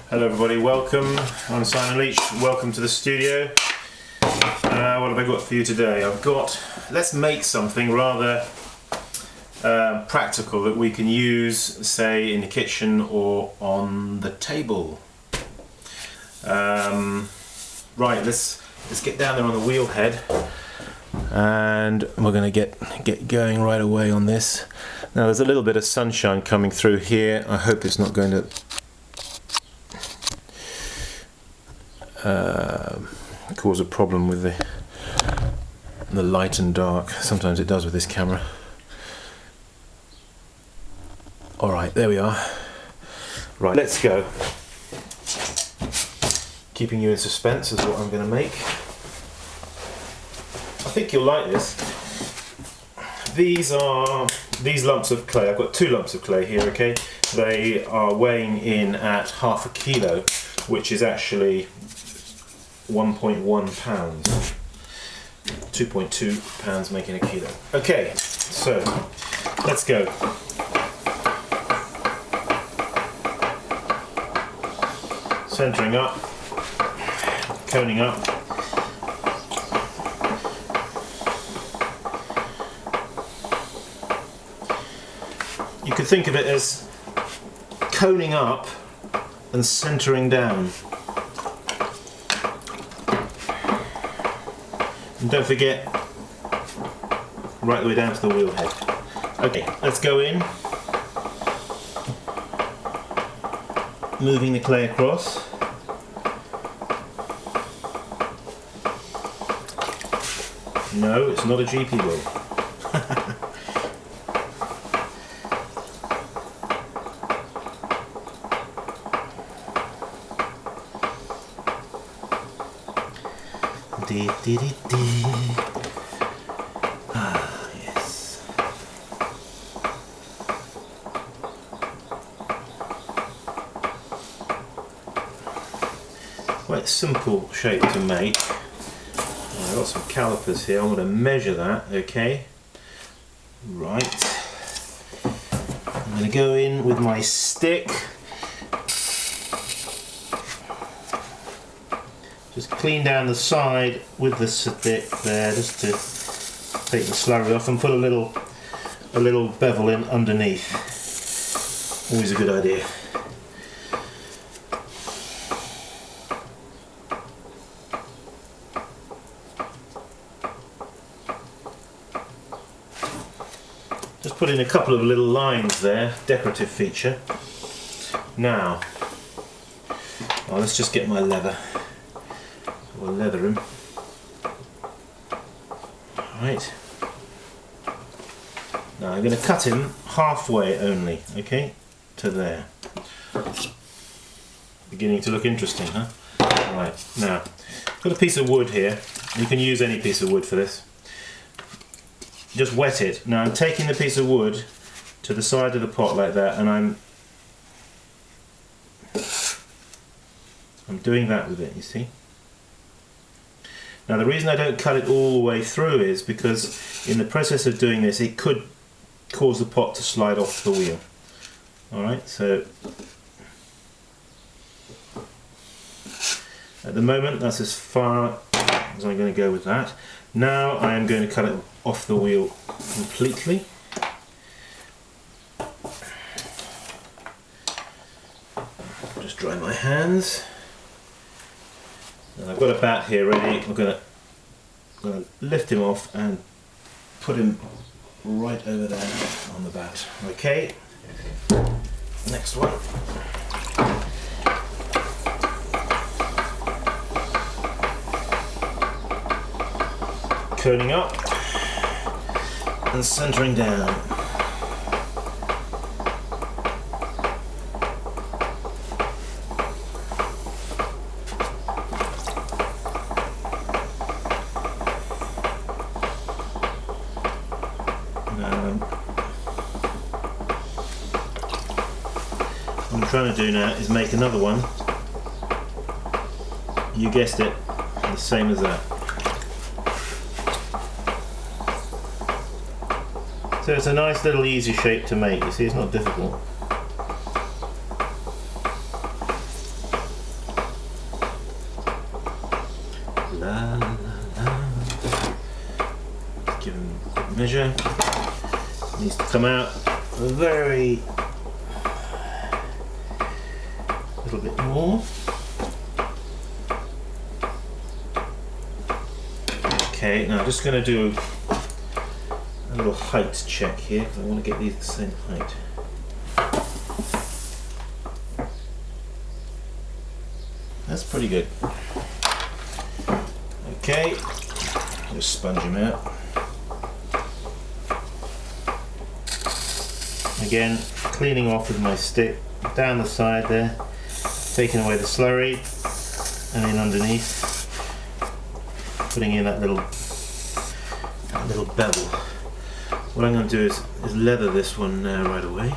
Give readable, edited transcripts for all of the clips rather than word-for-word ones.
Hello everybody, welcome. I'm Simon Leach, welcome to the studio. What have I got for you today? Let's make something rather practical that we can use, say, in the kitchen or on the table. Right, let's get down there on the wheel head, and we're going to get going right away on this. Now there's a little bit of sunshine coming through here. I hope it's not going to cause a problem with the light and dark. Sometimes it does with this camera. Alright, there we are. Right, let's go. Keeping you in suspense is what I'm going to make. I think you'll like this. These lumps of clay. I've got 2 lumps of clay here, okay? They are weighing in at half a kilo, which is actually 1.1 pounds. 2.2 pounds making a kilo. Okay, so let's go. Centering up, coning up. You could think of it as coning up and centering down. And don't forget, right the way down to the wheel head. Okay, let's go in. Moving the clay across. No, it's not a GP wheel. Ah, yes. Quite simple shape to make. I've got some calipers here. I'm going to measure that, okay? Right. I'm going to go in with my stick. Just clean down the side with the stick there, just to take the slurry off, and put a little bevel in underneath. Always a good idea. Just put in a couple of little lines there, decorative feature. Now, let's just get my leather. We'll leather him. Alright. Now I'm going to cut him halfway only, okay? To there. Beginning to look interesting, huh? Right, now, I've got a piece of wood here. You can use any piece of wood for this. Just wet it. Now I'm taking the piece of wood to the side of the pot like that, and I'm doing that with it, you see? Now the reason I don't cut it all the way through is because in the process of doing this it could cause the pot to slide off the wheel. Alright, so at the moment that's as far as I'm going to go with that. Now I am going to cut it off the wheel completely. Just dry my hands. And I've got a bat here ready. I'm going to lift him off and put him right over there on the bat. Okay, next one. Coning up and centering down. What I'm trying to do now is make another one. You guessed it, the same as that. So it's a nice little easy shape to make, you see, it's not difficult. come out a little bit more. Okay, now I'm just going to do a little height check here because I want to get these the same height. That's pretty good. Okay, just sponge them out. Again, cleaning off with my stick down the side there, taking away the slurry, and then underneath, putting in that little bevel. What I'm going to do is leather this one now right away,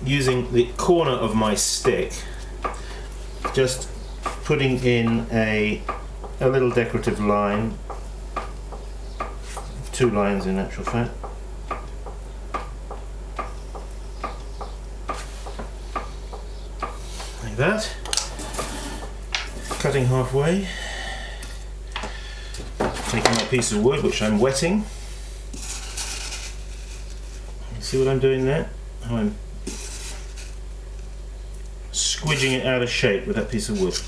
using the corner of my stick, just putting in a little decorative line, 2 lines in actual fact. Like that. Cutting halfway. Taking my piece of wood, which I'm wetting. You see what I'm doing there? How I'm squidging it out of shape with that piece of wood.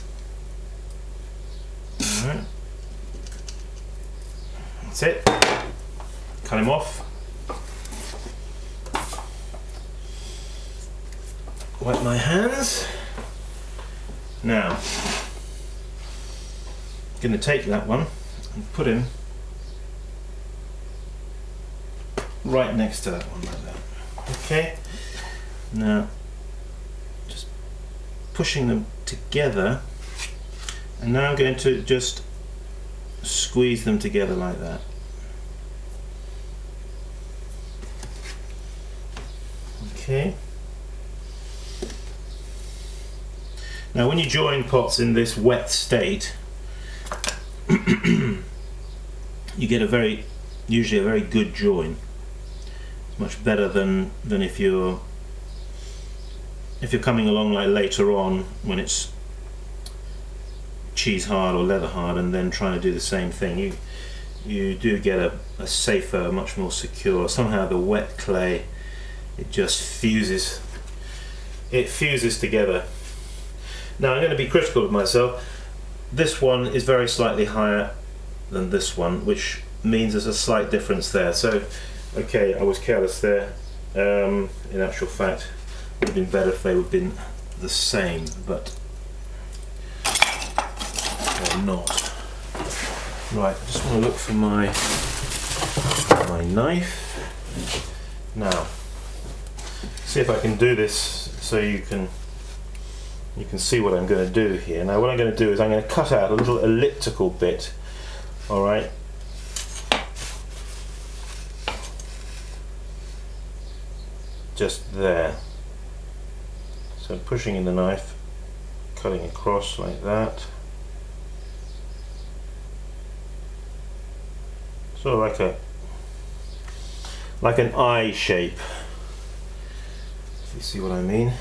Alright. That's it. Cut him off. Wipe my hands. Now, I'm going to take that one and put him right next to that one like that. Okay. Now, just pushing them together, and now I'm going to just squeeze them together like that. Okay. Now when you join pots in this wet state, you get usually a very good join. It's much better than if you're coming along like later on when it's cheese hard or leather hard and then trying to do the same thing. You do get a safer, much more secure. Somehow the wet clay, it just fuses. It fuses together. Now I'm going to be critical of myself. This one is very slightly higher than this one, which means there's a slight difference there. So, okay, I was careless there. In actual fact, it would have been better if they would have been the same, but they're not. Right, I just want to look for my knife. Now, see if I can do this so you can see what I'm going to do here. Now what I'm going to do is I'm going to cut out a little elliptical bit, alright? Just there. So I'm pushing in the knife, cutting across like that. Sort of like an eye shape, if you see what I mean.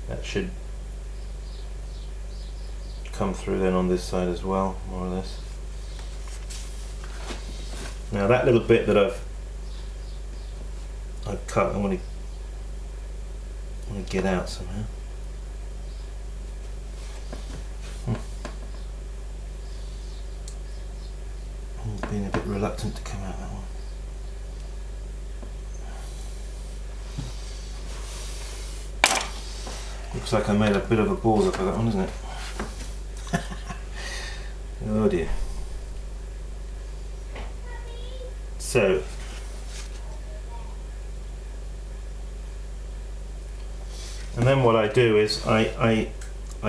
That should come through then on this side as well, more or less. Now that little bit that I've cut, I want to get out somehow. It's been a bit reluctant to come out, that one. Looks like I made a bit of a balls up of that one, isn't it? Oh dear. So, and then what I do is I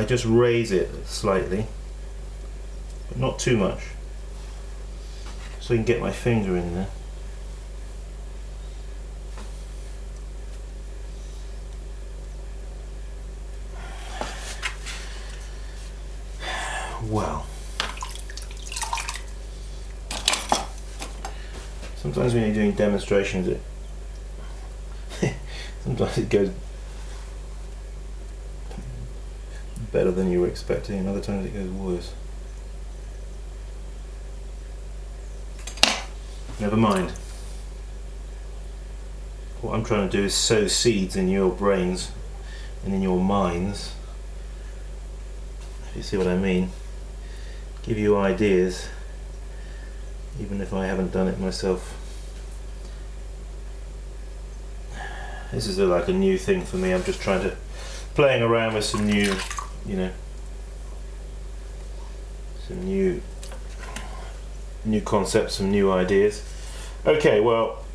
just raise it slightly, but not too much, so I can get my finger in there. Well, sometimes when you're doing demonstrations, sometimes it goes better than you were expecting, and other times it goes worse. Never mind. What I'm trying to do is sow seeds in your brains and in your minds, if you see what I mean. Give you ideas, even if I haven't done it myself. This is like a new thing for me. I'm just playing around with some new, some new concepts, some new ideas. Okay, well,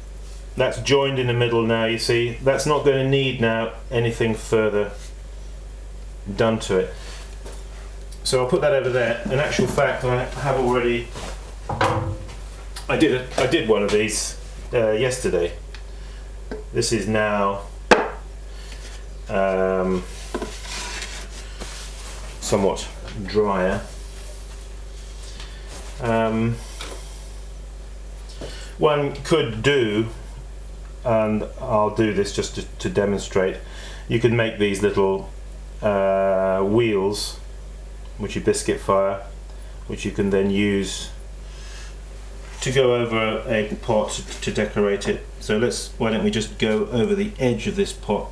that's joined in the middle now, you see. That's not going to need now anything further done to it. So I'll put that over there. In actual fact, I have already, I did one of these yesterday. This is now somewhat drier. One could do, and I'll do this just to demonstrate, you can make these little wheels which you biscuit fire, which you can then use to go over a pot to decorate it. So why don't we just go over the edge of this pot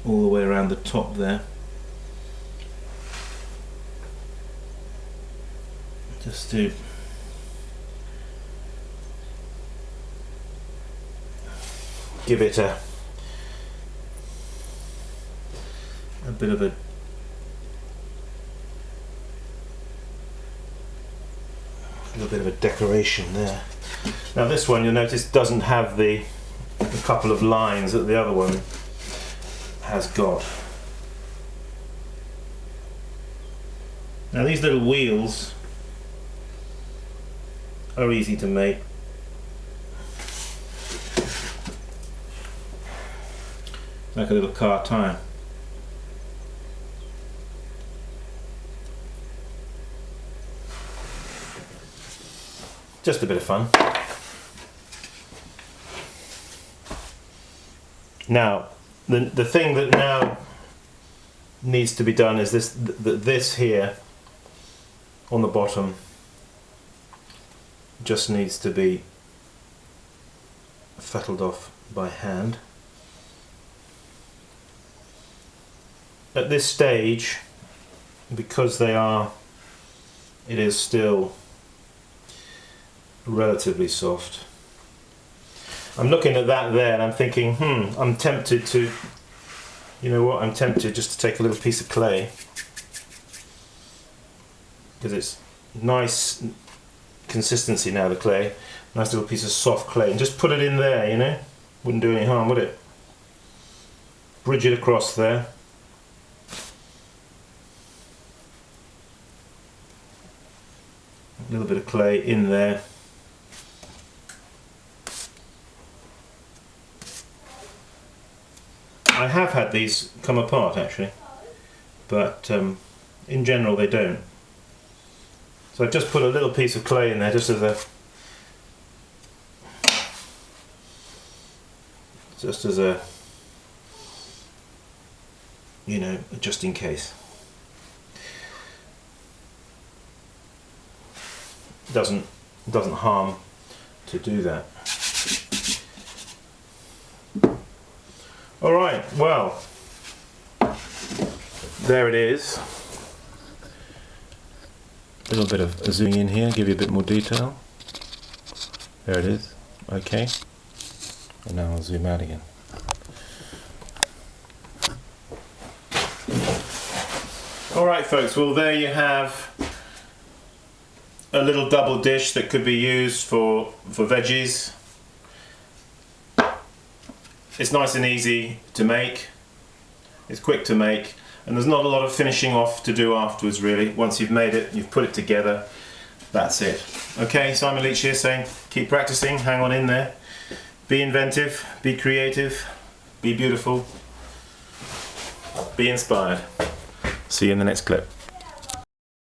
all the way around the top there. Just to give it a bit of a little bit of a decoration there. Now this one, you'll notice, doesn't have the couple of lines that the other one has got. Now these little wheels are easy to make. Like a little car tyre. Just a bit of fun. Now, the thing that now needs to be done is this here on the bottom just needs to be fettled off by hand. At this stage, because it is still relatively soft. I'm looking at that there and I'm thinking, I'm tempted to, you know what, I'm tempted just to take a little piece of clay, because it's nice consistency now, the clay, nice little piece of soft clay, and just put it in there, wouldn't do any harm, would it? Bridge it across there. A little bit of clay in there. I have had these come apart actually, but in general they don't. So I've just put a little piece of clay in there just as a just in case. Doesn't harm to do that. All right, well, there it is. A little bit of zooming in here, give you a bit more detail. There it is. Okay, and now I'll zoom out again. All right, folks, well, there you have a little double dish that could be used for veggies. It's nice and easy to make, it's quick to make, and there's not a lot of finishing off to do afterwards really. Once you've made it, you've put it together, that's it. Okay, Simon Leach here saying keep practicing, hang on in there, be inventive, be creative, be beautiful, be inspired. See you in the next clip.